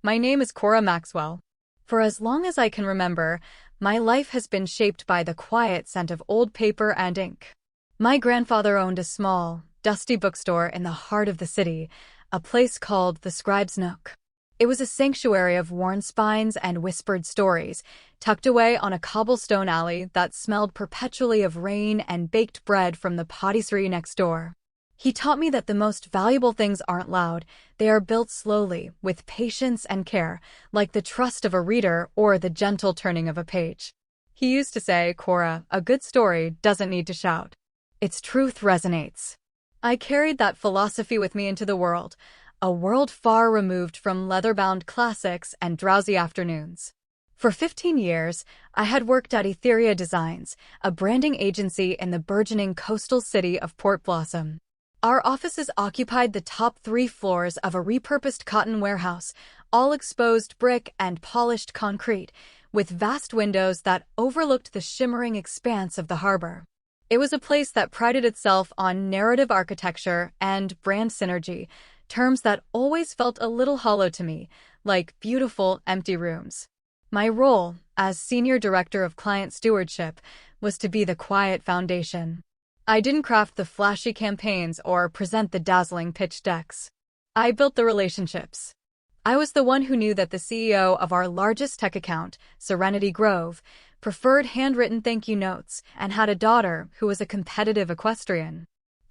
My name is Cora Maxwell. For as long as I can remember, my life has been shaped by the quiet scent of old paper and ink. My grandfather owned a small, dusty bookstore in the heart of the city, a place called the Scribe's Nook. It was a sanctuary of worn spines and whispered stories, tucked away on a cobblestone alley that smelled perpetually of rain and baked bread from the patisserie next door. He taught me that the most valuable things aren't loud, they are built slowly, with patience and care, like the trust of a reader or the gentle turning of a page. He used to say, "Cora, a good story doesn't need to shout. Its truth resonates." I carried that philosophy with me into the world, a world far removed from leather-bound classics and drowsy afternoons. For 15 years, I had worked at Etheria Designs, a branding agency in the burgeoning coastal city of Port Blossom. Our offices occupied the top 3 floors of a repurposed cotton warehouse, all exposed brick and polished concrete, with vast windows that overlooked the shimmering expanse of the harbor. It was a place that prided itself on narrative architecture and brand synergy, terms that always felt a little hollow to me, like beautiful, empty rooms. My role, as Senior Director of Client Stewardship, was to be the quiet foundation. I didn't craft the flashy campaigns or present the dazzling pitch decks. I built the relationships. I was the one who knew that the CEO of our largest tech account, Serenity Grove, preferred handwritten thank you notes and had a daughter who was a competitive equestrian.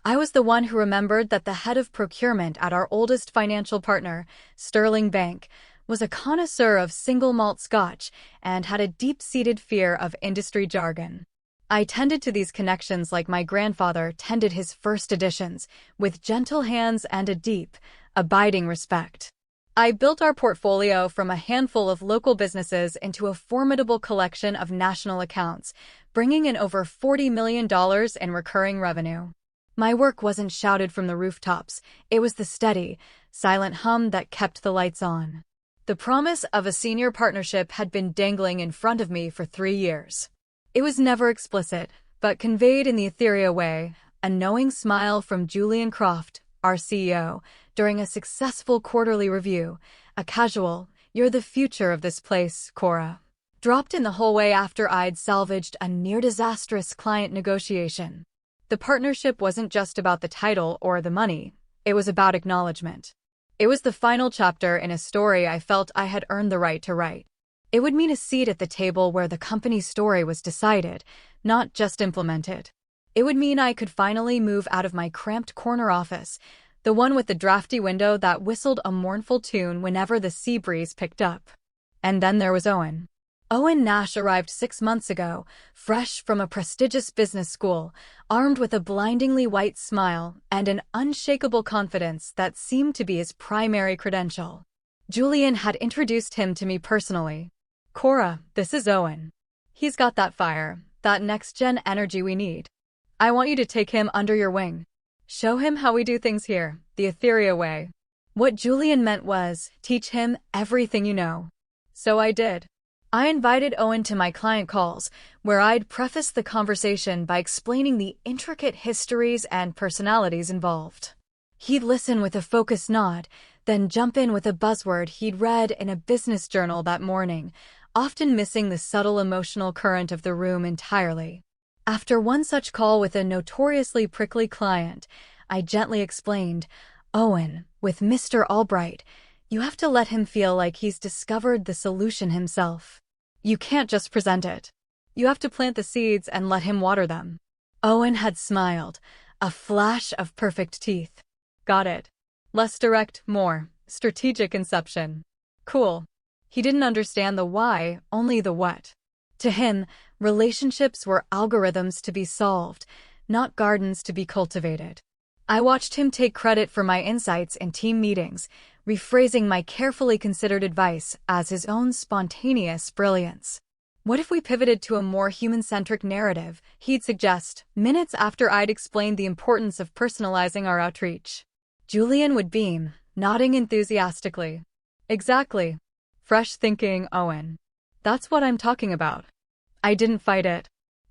I was the one who remembered that the head of procurement at our oldest financial partner, Sterling Bank, was a connoisseur of single malt scotch and had a deep-seated fear of industry jargon. I tended to these connections like my grandfather tended his first editions, with gentle hands and a deep, abiding respect. I built our portfolio from a handful of local businesses into a formidable collection of national accounts, bringing in over $40 million in recurring revenue. My work wasn't shouted from the rooftops, it was the steady, silent hum that kept the lights on. The promise of a senior partnership had been dangling in front of me for 3 years. It was never explicit, but conveyed in the Etheria way, a knowing smile from Julian Croft, our CEO, during a successful quarterly review, a casual, "You're the future of this place, Cora," dropped in the hallway after I'd salvaged a near-disastrous client negotiation. The partnership wasn't just about the title or the money, it was about acknowledgement. It was the final chapter in a story I felt I had earned the right to write. It would mean a seat at the table where the company's story was decided, not just implemented. It would mean I could finally move out of my cramped corner office, the one with the drafty window that whistled a mournful tune whenever the sea breeze picked up. And then there was Owen. Owen Nash arrived 6 months ago, fresh from a prestigious business school, armed with a blindingly white smile and an unshakable confidence that seemed to be his primary credential. Julian had introduced him to me personally. "Cora, this is Owen. He's got that fire, that next-gen energy we need. I want you to take him under your wing. Show him how we do things here, the Etheria way." What Julian meant was, teach him everything you know. So I did. I invited Owen to my client calls, where I'd preface the conversation by explaining the intricate histories and personalities involved. He'd listen with a focused nod, then jump in with a buzzword he'd read in a business journal that morning, often missing the subtle emotional current of the room entirely. After one such call with a notoriously prickly client, I gently explained, "Owen, with Mr. Albright, you have to let him feel like he's discovered the solution himself. You can't just present it. You have to plant the seeds and let him water them." Owen had smiled, a flash of perfect teeth. "Got it. Less direct, more strategic inception. Cool." He didn't understand the why, only the what. To him, relationships were algorithms to be solved, not gardens to be cultivated. I watched him take credit for my insights in team meetings, rephrasing my carefully considered advice as his own spontaneous brilliance. "What if we pivoted to a more human-centric narrative?" he'd suggest, minutes after I'd explained the importance of personalizing our outreach. Julian would beam, nodding enthusiastically. "Exactly. Fresh thinking, Owen. That's what I'm talking about." I didn't fight it.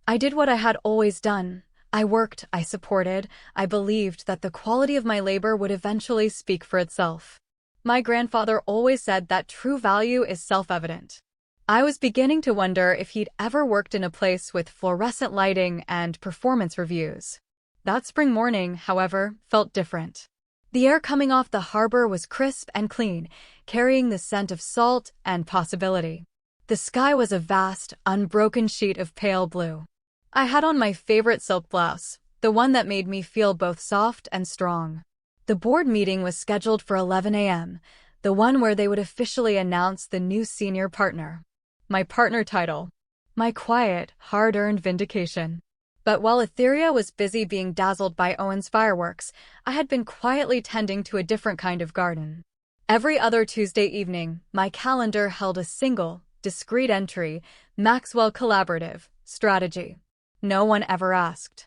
I did what I had always done. I worked, I supported, I believed that the quality of my labor would eventually speak for itself. My grandfather always said that true value is self-evident. I was beginning to wonder if he'd ever worked in a place with fluorescent lighting and performance reviews. That spring morning, however, felt different. The air coming off the harbor was crisp and clean, carrying the scent of salt and possibility. The sky was a vast, unbroken sheet of pale blue. I had on my favorite silk blouse, the one that made me feel both soft and strong. The board meeting was scheduled for 11 a.m., the one where they would officially announce the new senior partner. My partner title. My quiet, hard-earned vindication. But while Etheria was busy being dazzled by Owen's fireworks, I had been quietly tending to a different kind of garden. Every other Tuesday evening, my calendar held a single, discreet entry, Maxwell Collaborative, Strategy. No one ever asked.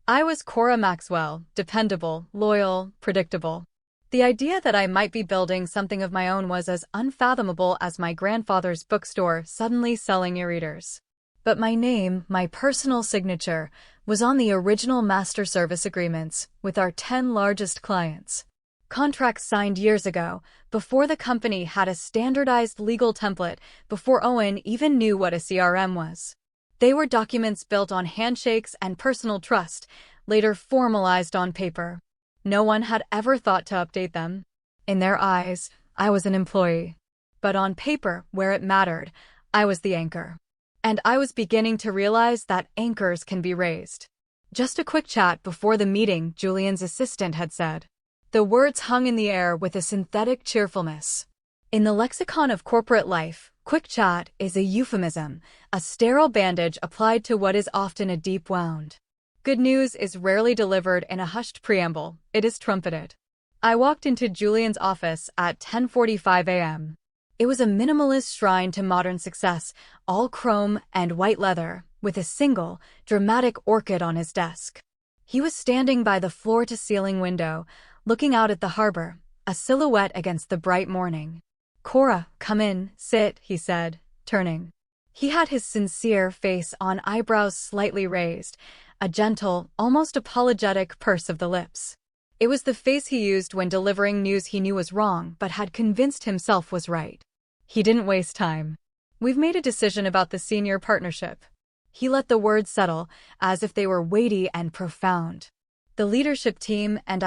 I was Cora Maxwell, dependable, loyal, predictable. The idea that I might be building something of my own was as unfathomable as my grandfather's bookstore suddenly selling e-readers. But my name, my personal signature, was on the original master service agreements with our 10 largest clients. Contracts signed years ago, before the company had a standardized legal template, before Owen even knew what a CRM was. They were documents built on handshakes and personal trust, later formalized on paper. No one had ever thought to update them. In their eyes, I was an employee. But on paper, where it mattered, I was the anchor. And I was beginning to realize that anchors can be raised. Just a quick chat before the meeting, Julian's assistant had said. The words hung in the air with a synthetic cheerfulness. In the lexicon of corporate life, quick chat is a euphemism, a sterile bandage applied to what is often a deep wound. Good news is rarely delivered in a hushed preamble, it is trumpeted. I walked into Julian's office at 10:45 a.m. It was a minimalist shrine to modern success, all chrome and white leather, with a single, dramatic orchid on his desk. He was standing by the floor-to-ceiling window, looking out at the harbor, a silhouette against the bright morning. Cora, come in, sit, he said, turning. He had his sincere face on, eyebrows slightly raised, a gentle, almost apologetic purse of the lips. It was the face he used when delivering news he knew was wrong but had convinced himself was right. He didn't waste time. We've made a decision about the senior partnership. He let the words settle, as if they were weighty and profound. The leadership team and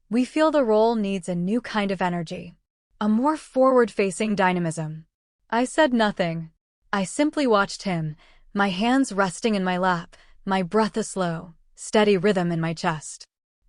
we feel the role needs a new kind of energy. A more forward-facing dynamism. I said nothing. I simply watched him, my hands resting in my lap, my breath a slow, steady rhythm in my chest.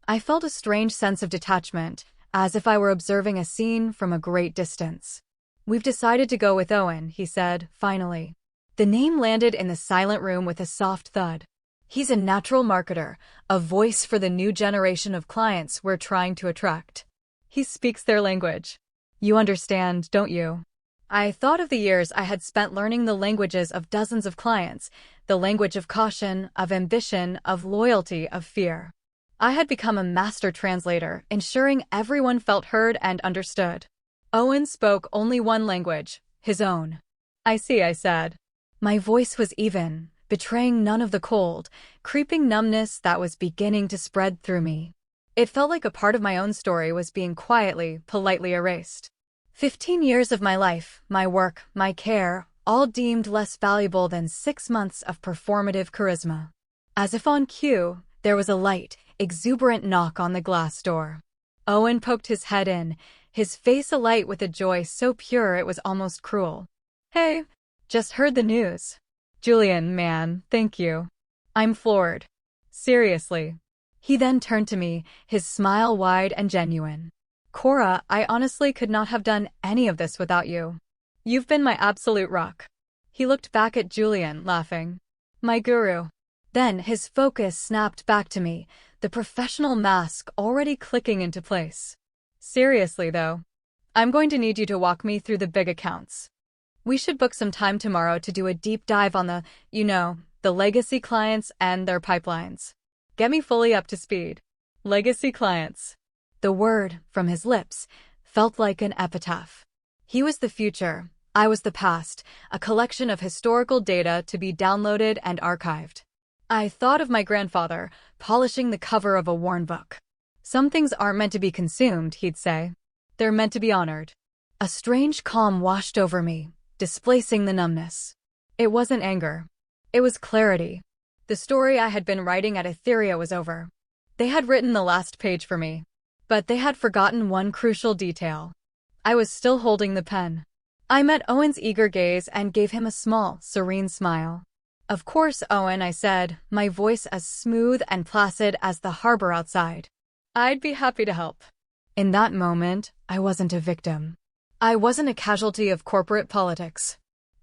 I felt a strange sense of detachment, as if I were observing a scene from a great distance. We've decided to go with Owen, he said, finally. The name landed in the silent room with a soft thud. He's a natural marketer, a voice for the new generation of clients we're trying to attract. He speaks their language. You understand, don't you? I thought of the years I had spent learning the languages of dozens of clients, the language of caution, of ambition, of loyalty, of fear. I had become a master translator, ensuring everyone felt heard and understood. Owen spoke only one language, his own. I see, I said. My voice was even, betraying none of the cold, creeping numbness that was beginning to spread through me. It felt like a part of my own story was being quietly, politely erased. 15 years of my life, my work, my care, all deemed less valuable than 6 months of performative charisma. As if on cue, there was a light, exuberant knock on the glass door. Owen poked his head in, his face alight with a joy so pure it was almost cruel. Hey, just heard the news. Julian, man, thank you. I'm floored. Seriously. He then turned to me, his smile wide and genuine. Cora, I honestly could not have done any of this without you. You've been my absolute rock. He looked back at Julian, laughing. My guru. Then his focus snapped back to me, the professional mask already clicking into place. Seriously, though. I'm going to need you to walk me through the big accounts. We should book some time tomorrow to do a deep dive on the legacy clients and their pipelines. Get me fully up to speed. Legacy clients. The word, from his lips, felt like an epitaph. He was the future, I was the past, a collection of historical data to be downloaded and archived. I thought of my grandfather, polishing the cover of a worn book. Some things aren't meant to be consumed, he'd say. They're meant to be honored. A strange calm washed over me, displacing the numbness. It wasn't anger. It was clarity. The story I had been writing at Etheria was over. They had written the last page for me. But they had forgotten one crucial detail. I was still holding the pen. I met Owen's eager gaze and gave him a small, serene smile. "Of course, Owen," I said, my voice as smooth and placid as the harbor outside. "I'd be happy to help." In that moment, I wasn't a victim. I wasn't a casualty of corporate politics.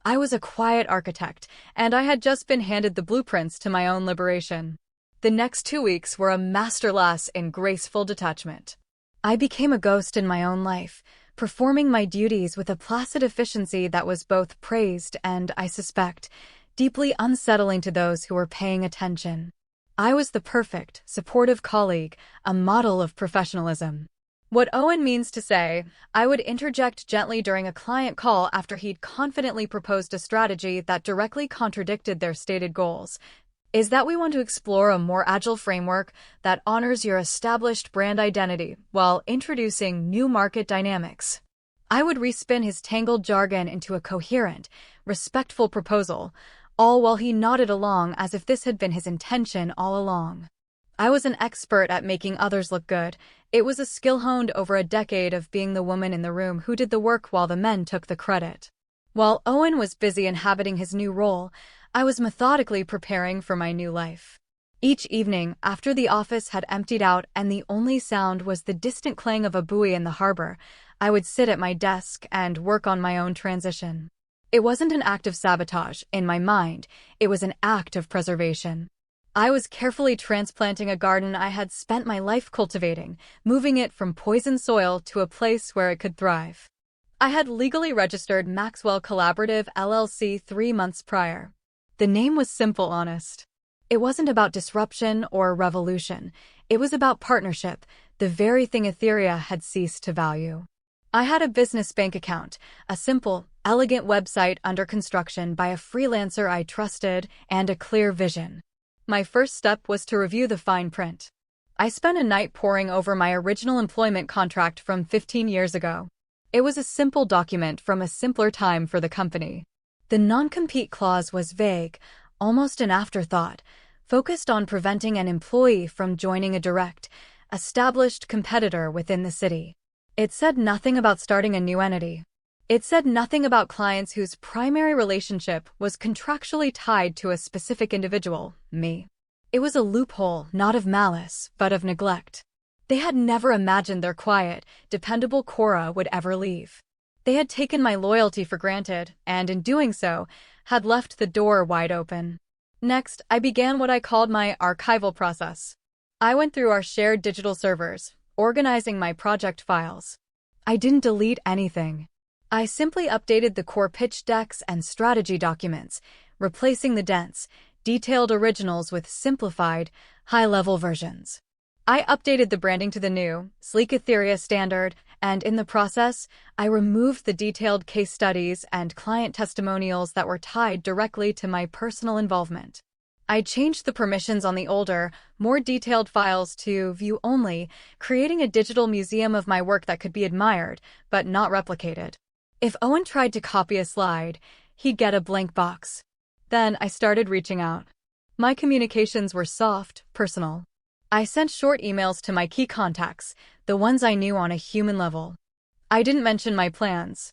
I was a quiet architect, and I had just been handed the blueprints to my own liberation. The next 2 weeks were a masterclass in graceful detachment. I became a ghost in my own life, performing my duties with a placid efficiency that was both praised and, I suspect, deeply unsettling to those who were paying attention. I was the perfect, supportive colleague, a model of professionalism. What Owen means to say, I would interject gently during a client call after he'd confidently proposed a strategy that directly contradicted their stated goals, is that we want to explore a more agile framework that honors your established brand identity while introducing new market dynamics. I would respin his tangled jargon into a coherent, respectful proposal, all while he nodded along as if this had been his intention all along. I was an expert at making others look good. It was a skill honed over a decade of being the woman in the room who did the work while the men took the credit. While Owen was busy inhabiting his new role, I was methodically preparing for my new life. Each evening, after the office had emptied out and the only sound was the distant clang of a buoy in the harbor, I would sit at my desk and work on my own transition. It wasn't an act of sabotage, in my mind, it was an act of preservation. I was carefully transplanting a garden I had spent my life cultivating, moving it from poisoned soil to a place where it could thrive. I had legally registered Maxwell Collaborative LLC 3 months prior. The name was simple, honest. It wasn't about disruption or revolution. It was about partnership, the very thing Etheria had ceased to value. I had a business bank account, a simple, elegant website under construction by a freelancer I trusted, and a clear vision. My first step was to review the fine print. I spent a night poring over my original employment contract from 15 years ago. It was a simple document from a simpler time for the company. The non-compete clause was vague, almost an afterthought, focused on preventing an employee from joining a direct, established competitor within the city. It said nothing about starting a new entity. It said nothing about clients whose primary relationship was contractually tied to a specific individual, me. It was a loophole not of malice, but of neglect. They had never imagined their quiet, dependable Cora would ever leave. They had taken my loyalty for granted, and in doing so, had left the door wide open. Next, I began what I called my archival process. I went through our shared digital servers, organizing my project files. I didn't delete anything. I simply updated the core pitch decks and strategy documents, replacing the dense, detailed originals with simplified, high-level versions. I updated the branding to the new, sleek Etheria standard, and in the process, I removed the detailed case studies and client testimonials that were tied directly to my personal involvement. I changed the permissions on the older, more detailed files to view only, creating a digital museum of my work that could be admired, but not replicated. If Owen tried to copy a slide, he'd get a blank box. Then I started reaching out. My communications were soft, personal. I sent short emails to my key contacts, the ones I knew on a human level. I didn't mention my plans.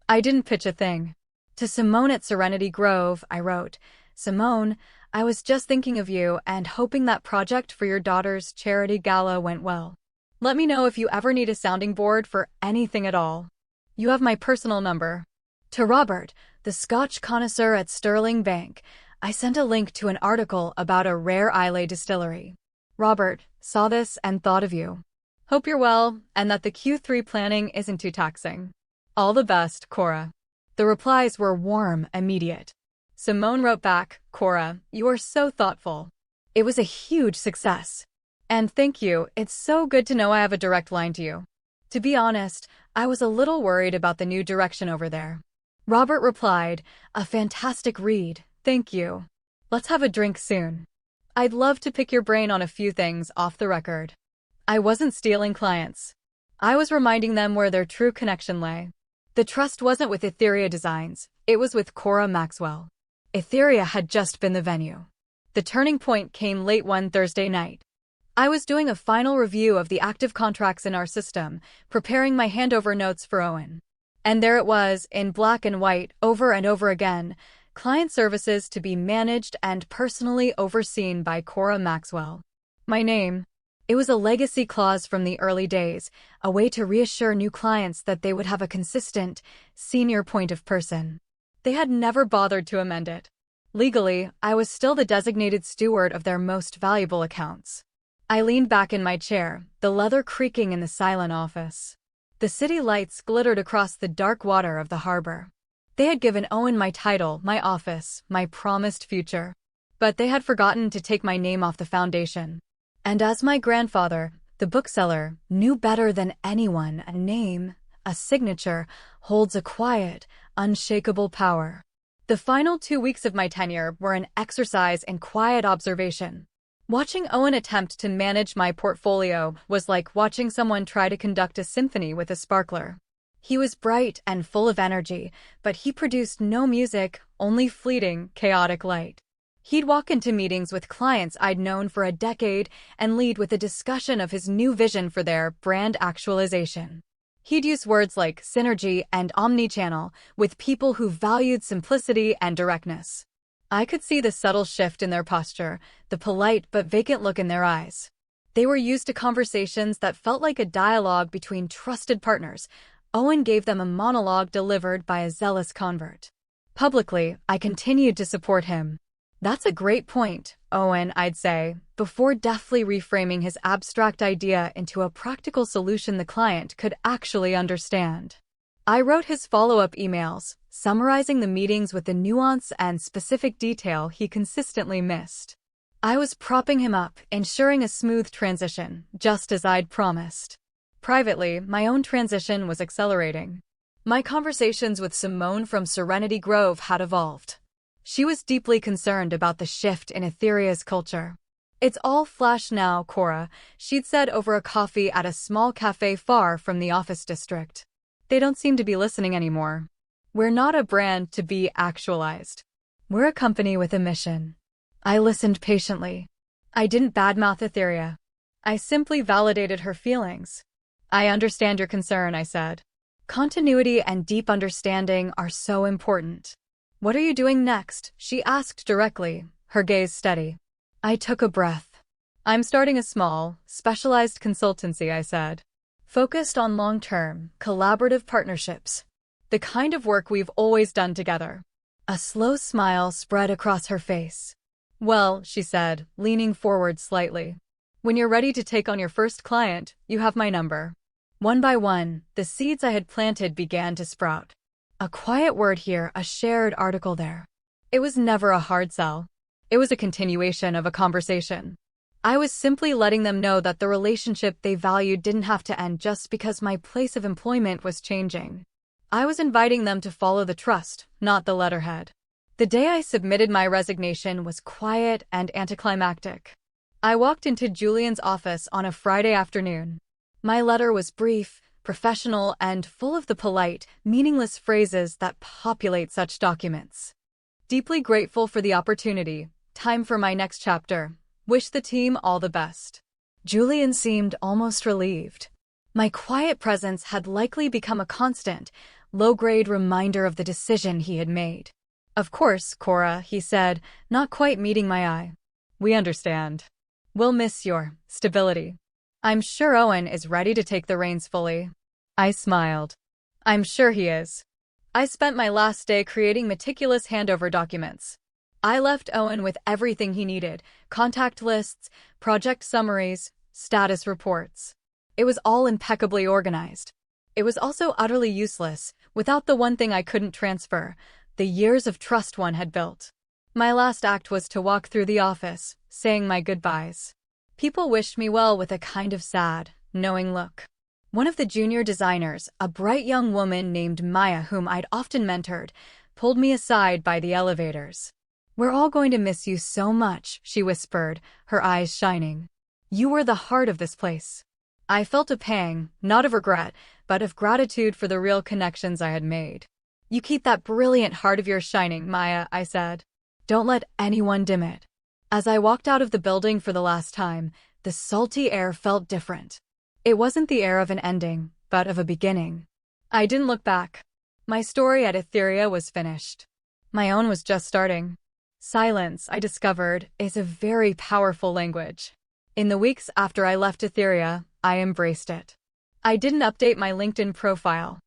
I didn't pitch a thing. To Simone at Serenity Grove, I wrote, "Simone, I was just thinking of you and hoping that project for your daughter's charity gala went well. Let me know if you ever need a sounding board for anything at all. You have my personal number." To Robert, the Scotch connoisseur at Sterling Bank, I sent a link to an article about a rare Islay distillery. "Robert, saw this and thought of you. Hope you're well and that the Q3 planning isn't too taxing. All the best, Cora." The replies were warm, immediate. Simone wrote back, "Cora, you are so thoughtful. It was a huge success. And thank you, it's so good to know I have a direct line to you. To be honest, I was a little worried about the new direction over there." Robert replied, "A fantastic read, thank you. Let's have a drink soon. I'd love to pick your brain on a few things off the record." I wasn't stealing clients. I was reminding them where their true connection lay. The trust wasn't with Etheria Designs, it was with Cora Maxwell. Etheria had just been the venue. The turning point came late one Thursday night. I was doing a final review of the active contracts in our system, preparing my handover notes for Owen. And there it was, in black and white, over and over again, client services to be managed and personally overseen by Cora Maxwell. My name. It was a legacy clause from the early days, a way to reassure new clients that they would have a consistent, senior point of person. They had never bothered to amend it. Legally, I was still the designated steward of their most valuable accounts. I leaned back in my chair, the leather creaking in the silent office. The city lights glittered across the dark water of the harbor. They had given Owen my title, my office, my promised future. But they had forgotten to take my name off the foundation. And as my grandfather, the bookseller, knew better than anyone, a name, a signature, holds a quiet, unshakable power. The final 2 weeks of my tenure were an exercise in quiet observation. Watching Owen attempt to manage my portfolio was like watching someone try to conduct a symphony with a sparkler. He was bright and full of energy, but he produced no music, only fleeting, chaotic light. He'd walk into meetings with clients I'd known for a decade and lead with a discussion of his new vision for their brand actualization. He'd use words like synergy and omnichannel with people who valued simplicity and directness. I could see the subtle shift in their posture, the polite but vacant look in their eyes. They were used to conversations that felt like a dialogue between trusted partners. Owen gave them a monologue delivered by a zealous convert. Publicly, I continued to support him. That's a great point, Owen, I'd say, before deftly reframing his abstract idea into a practical solution the client could actually understand. I wrote his follow-up emails, summarizing the meetings with the nuance and specific detail he consistently missed. I was propping him up, ensuring a smooth transition, just as I'd promised. Privately, my own transition was accelerating. My conversations with Simone from Serenity Grove had evolved. She was deeply concerned about the shift in Etheria's culture. "It's all flash now, Cora," she'd said over a coffee at a small cafe far from the office district. "They don't seem to be listening anymore. We're not a brand to be actualized. We're a company with a mission." I listened patiently. I didn't badmouth Etheria. I simply validated her feelings. "I understand your concern," I said. "Continuity and deep understanding are so important." "What are you doing next?" she asked directly, her gaze steady. I took a breath. "I'm starting a small, specialized consultancy," I said. "Focused on long-term, collaborative partnerships. The kind of work we've always done together." A slow smile spread across her face. "Well," she said, leaning forward slightly, "when you're ready to take on your first client, you have my number." One by one, the seeds I had planted began to sprout. A quiet word here, a shared article there. It was never a hard sell. It was a continuation of a conversation. I was simply letting them know that the relationship they valued didn't have to end just because my place of employment was changing. I was inviting them to follow the trust, not the letterhead. The day I submitted my resignation was quiet and anticlimactic. I walked into Julian's office on a Friday afternoon. My letter was brief, professional, and full of the polite, meaningless phrases that populate such documents. "Deeply grateful for the opportunity. Time for my next chapter. Wish the team all the best." Julian seemed almost relieved. My quiet presence had likely become a constant, low-grade reminder of the decision he had made. "Of course, Cora," he said, not quite meeting my eye. "We understand. We'll miss your stability. I'm sure Owen is ready to take the reins fully." I smiled. "I'm sure he is." I spent my last day creating meticulous handover documents. I left Owen with everything he needed: contact lists, project summaries, status reports. It was all impeccably organized. It was also utterly useless, without the one thing I couldn't transfer: the years of trust one had built. My last act was to walk through the office, saying my goodbyes. People wished me well with a kind of sad, knowing look. One of the junior designers, a bright young woman named Maya whom I'd often mentored, pulled me aside by the elevators. "We're all going to miss you so much," she whispered, her eyes shining. "You were the heart of this place." I felt a pang, not of regret, but of gratitude for the real connections I had made. You keep that brilliant heart of yours shining, Maya, I said. Don't let anyone dim it. As I walked out of the building for the last time, the salty air felt different. It wasn't the air of an ending, but of a beginning. I didn't look back. My story at Etheria was finished. My own was just starting. Silence, I discovered, is a very powerful language. In the weeks after I left Etheria, I embraced it. I didn't update my LinkedIn profile.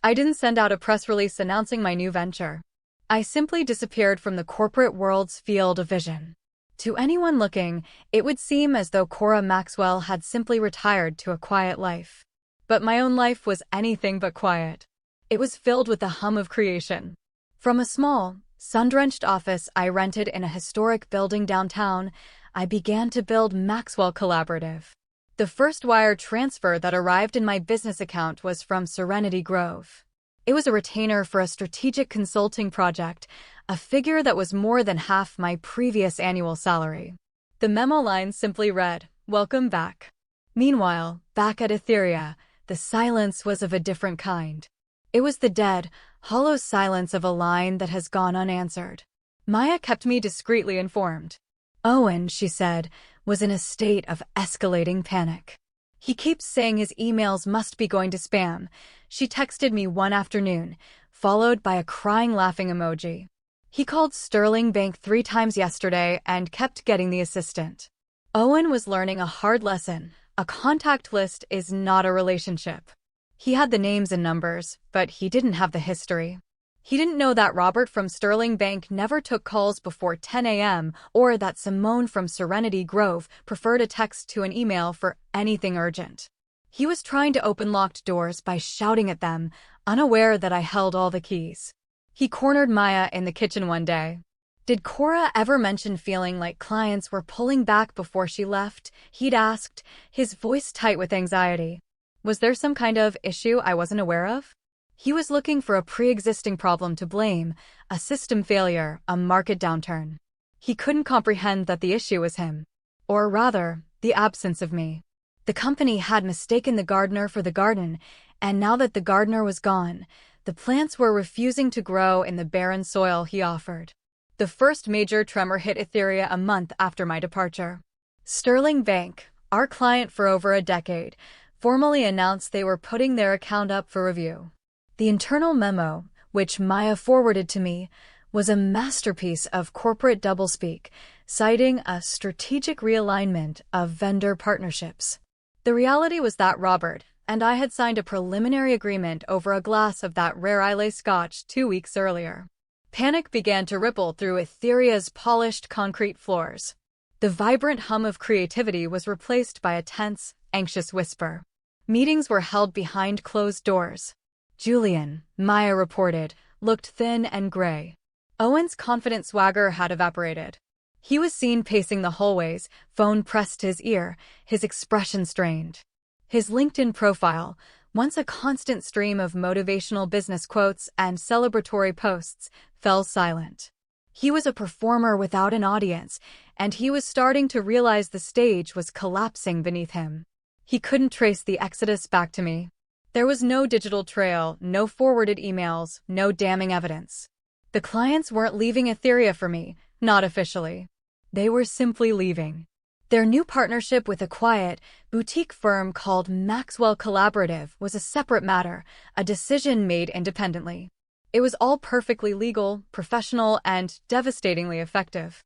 I didn't send out a press release announcing my new venture. I simply disappeared from the corporate world's field of vision. To anyone looking, it would seem as though Cora Maxwell had simply retired to a quiet life. But my own life was anything but quiet. It was filled with the hum of creation. From a small, sun-drenched office I rented in a historic building downtown, I began to build Maxwell Collaborative. The first wire transfer that arrived in my business account was from Serenity Grove. It was a retainer for a strategic consulting project, a figure that was more than half my previous annual salary. The memo line simply read, "Welcome back." Meanwhile, back at Etheria, the silence was of a different kind. It was the dead, hollow silence of a line that has gone unanswered. Maya kept me discreetly informed. Owen, she said, was in a state of escalating panic. He keeps saying his emails must be going to spam. She texted me one afternoon, followed by a crying laughing emoji. He called Sterling Bank 3 times yesterday and kept getting the assistant. Owen was learning a hard lesson. A contact list is not a relationship. He had the names and numbers, but he didn't have the history. He didn't know that Robert from Sterling Bank never took calls before 10 a.m. or that Simone from Serenity Grove preferred a text to an email for anything urgent. He was trying to open locked doors by shouting at them, unaware that I held all the keys. He cornered Maya in the kitchen one day. Did Cora ever mention feeling like clients were pulling back before she left? He'd asked, his voice tight with anxiety. Was there some kind of issue I wasn't aware of? He was looking for a pre-existing problem to blame, a system failure, a market downturn. He couldn't comprehend that the issue was him. Or rather, the absence of me. The company had mistaken the gardener for the garden, and now that the gardener was gone, the plants were refusing to grow in the barren soil he offered. The first major tremor hit Etheria a month after my departure. Sterling Bank, our client for over a decade, formally announced they were putting their account up for review. The internal memo, which Maya forwarded to me, was a masterpiece of corporate doublespeak, citing a strategic realignment of vendor partnerships. The reality was that Robert and I had signed a preliminary agreement over a glass of that rare Islay Scotch 2 weeks earlier. Panic began to ripple through Etheria's polished concrete floors. The vibrant hum of creativity was replaced by a tense, anxious whisper. Meetings were held behind closed doors. Julian, Maya reported, looked thin and gray. Owen's confident swagger had evaporated. He was seen pacing the hallways, phone pressed to his ear, his expression strained. His LinkedIn profile, once a constant stream of motivational business quotes and celebratory posts, fell silent. He was a performer without an audience, and he was starting to realize the stage was collapsing beneath him. He couldn't trace the exodus back to me. There was no digital trail, no forwarded emails, no damning evidence. The clients weren't leaving Etheria for me, not officially. They were simply leaving. Their new partnership with a quiet, boutique firm called Maxwell Collaborative was a separate matter, a decision made independently. It was all perfectly legal, professional, and devastatingly effective.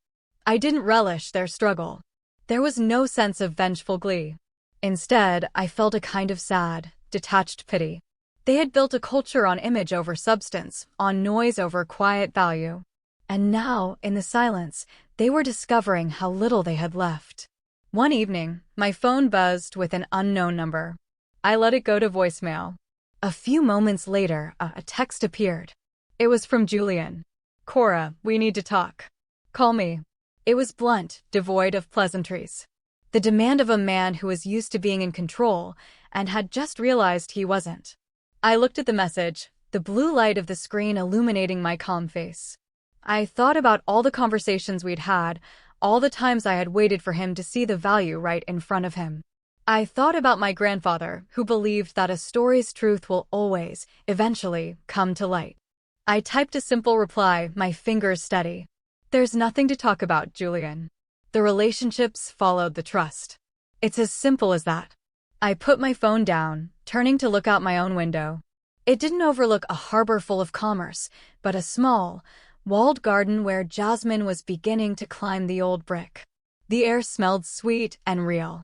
I didn't relish their struggle. There was no sense of vengeful glee. Instead, I felt a kind of sad, detached pity. They had built a culture on image over substance, on noise over quiet value. And now, in the silence, they were discovering how little they had left. One evening, my phone buzzed with an unknown number. I let it go to voicemail. A few moments later, a text appeared. It was from Julian. "Cora, we need to talk. Call me." It was blunt, devoid of pleasantries. The demand of a man who was used to being in control and had just realized he wasn't. I looked at the message, the blue light of the screen illuminating my calm face. I thought about all the conversations we'd had, all the times I had waited for him to see the value right in front of him. I thought about my grandfather, who believed that a story's truth will always, eventually, come to light. I typed a simple reply, my fingers steady. There's nothing to talk about, Julian. The relationships followed the trust. It's as simple as that. I put my phone down, turning to look out my own window. It didn't overlook a harbor full of commerce, but a small, walled garden where jasmine was beginning to climb the old brick. The air smelled sweet and real.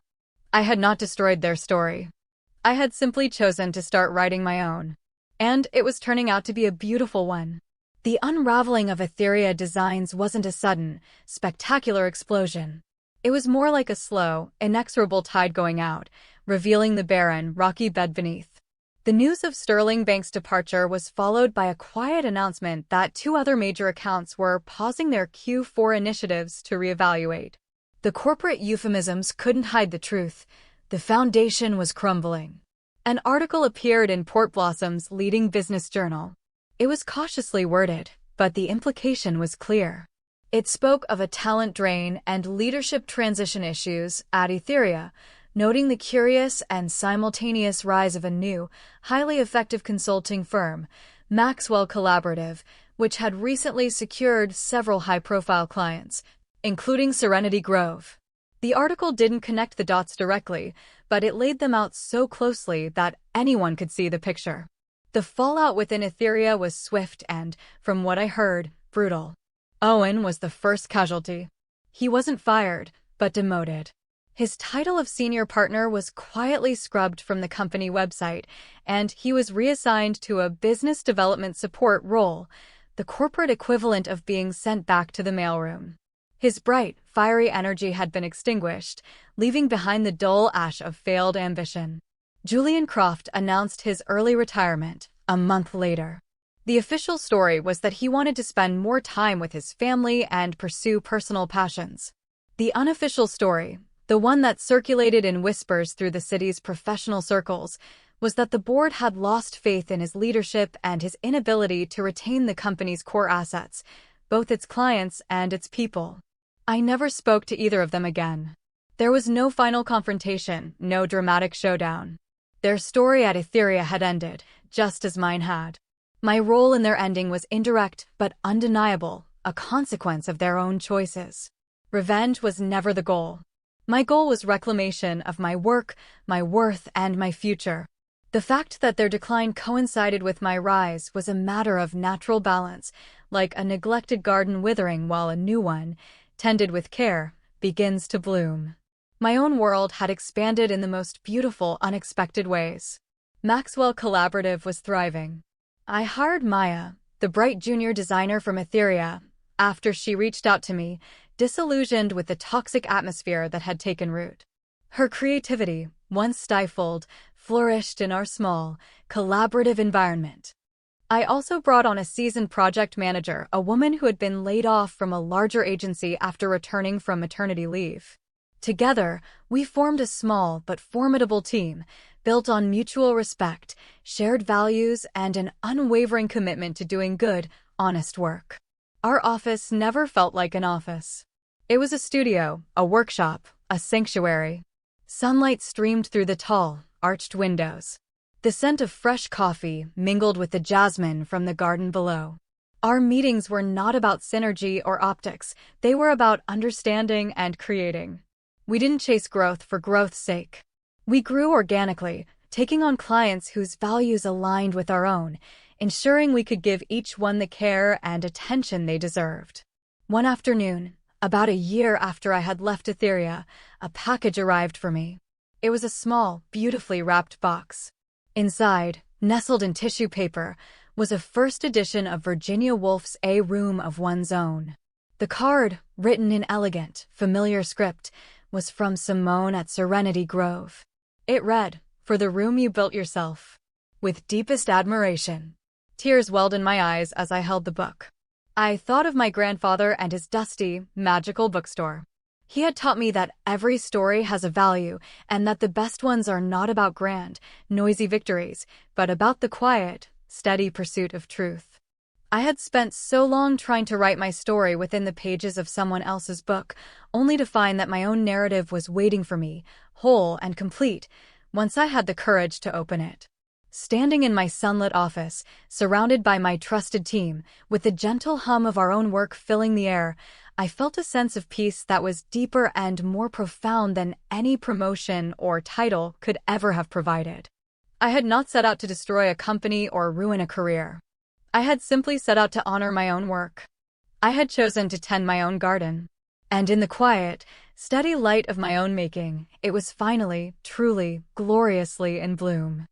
I had not destroyed their story. I had simply chosen to start writing my own. And it was turning out to be a beautiful one. The unraveling of Etheria designs wasn't a sudden, spectacular explosion. It was more like a slow, inexorable tide going out, revealing the barren, rocky bed beneath. The news of Sterling Bank's departure was followed by a quiet announcement that 2 other major accounts were pausing their Q4 initiatives to reevaluate. The corporate euphemisms couldn't hide the truth. The foundation was crumbling. An article appeared in Port Blossom's leading business journal. It was cautiously worded, but the implication was clear. It spoke of a talent drain and leadership transition issues at Etheria, noting the curious and simultaneous rise of a new, highly effective consulting firm, Maxwell Collaborative, which had recently secured several high-profile clients, including Serenity Grove. The article didn't connect the dots directly, but it laid them out so closely that anyone could see the picture. The fallout within Etheria was swift and, from what I heard, brutal. Owen was the first casualty. He wasn't fired, but demoted. His title of senior partner was quietly scrubbed from the company website, and he was reassigned to a business development support role, the corporate equivalent of being sent back to the mailroom. His bright, fiery energy had been extinguished, leaving behind the dull ash of failed ambition. Julian Croft announced his early retirement a month later. The official story was that he wanted to spend more time with his family and pursue personal passions. The unofficial story, the one that circulated in whispers through the city's professional circles, was that the board had lost faith in his leadership and his inability to retain the company's core assets, both its clients and its people. I never spoke to either of them again. There was no final confrontation, no dramatic showdown. Their story at Etheria had ended, just as mine had. My role in their ending was indirect but undeniable, a consequence of their own choices. Revenge was never the goal. My goal was reclamation of my work, my worth, and my future. The fact that their decline coincided with my rise was a matter of natural balance, like a neglected garden withering while a new one, tended with care, begins to bloom. My own world had expanded in the most beautiful, unexpected ways. Maxwell Collaborative was thriving. I hired Maya, the bright junior designer from Etheria, after she reached out to me, disillusioned with the toxic atmosphere that had taken root. Her creativity, once stifled, flourished in our small, collaborative environment. I also brought on a seasoned project manager, a woman who had been laid off from a larger agency after returning from maternity leave. Together, we formed a small but formidable team, built on mutual respect, shared values, and an unwavering commitment to doing good, honest work. Our office never felt like an office. It was a studio, a workshop, a sanctuary. Sunlight streamed through the tall, arched windows. The scent of fresh coffee mingled with the jasmine from the garden below. Our meetings were not about synergy or optics, they were about understanding and creating. We didn't chase growth for growth's sake. We grew organically, taking on clients whose values aligned with our own, ensuring we could give each one the care and attention they deserved. One afternoon, about a year after I had left Etheria, a package arrived for me. It was a small, beautifully wrapped box. Inside, nestled in tissue paper, was a first edition of Virginia Woolf's A Room of One's Own. The card, written in elegant, familiar script, was from Simone at Serenity Grove. It read, "For the room you built yourself." With deepest admiration. Tears welled in my eyes as I held the book. I thought of my grandfather and his dusty, magical bookstore. He had taught me that every story has a value and that the best ones are not about grand, noisy victories, but about the quiet, steady pursuit of truth. I had spent so long trying to write my story within the pages of someone else's book, only to find that my own narrative was waiting for me, whole and complete, once I had the courage to open it. Standing in my sunlit office, surrounded by my trusted team, with the gentle hum of our own work filling the air, I felt a sense of peace that was deeper and more profound than any promotion or title could ever have provided. I had not set out to destroy a company or ruin a career. I had simply set out to honor my own work. I had chosen to tend my own garden. And in the quiet, steady light of my own making, it was finally, truly, gloriously in bloom.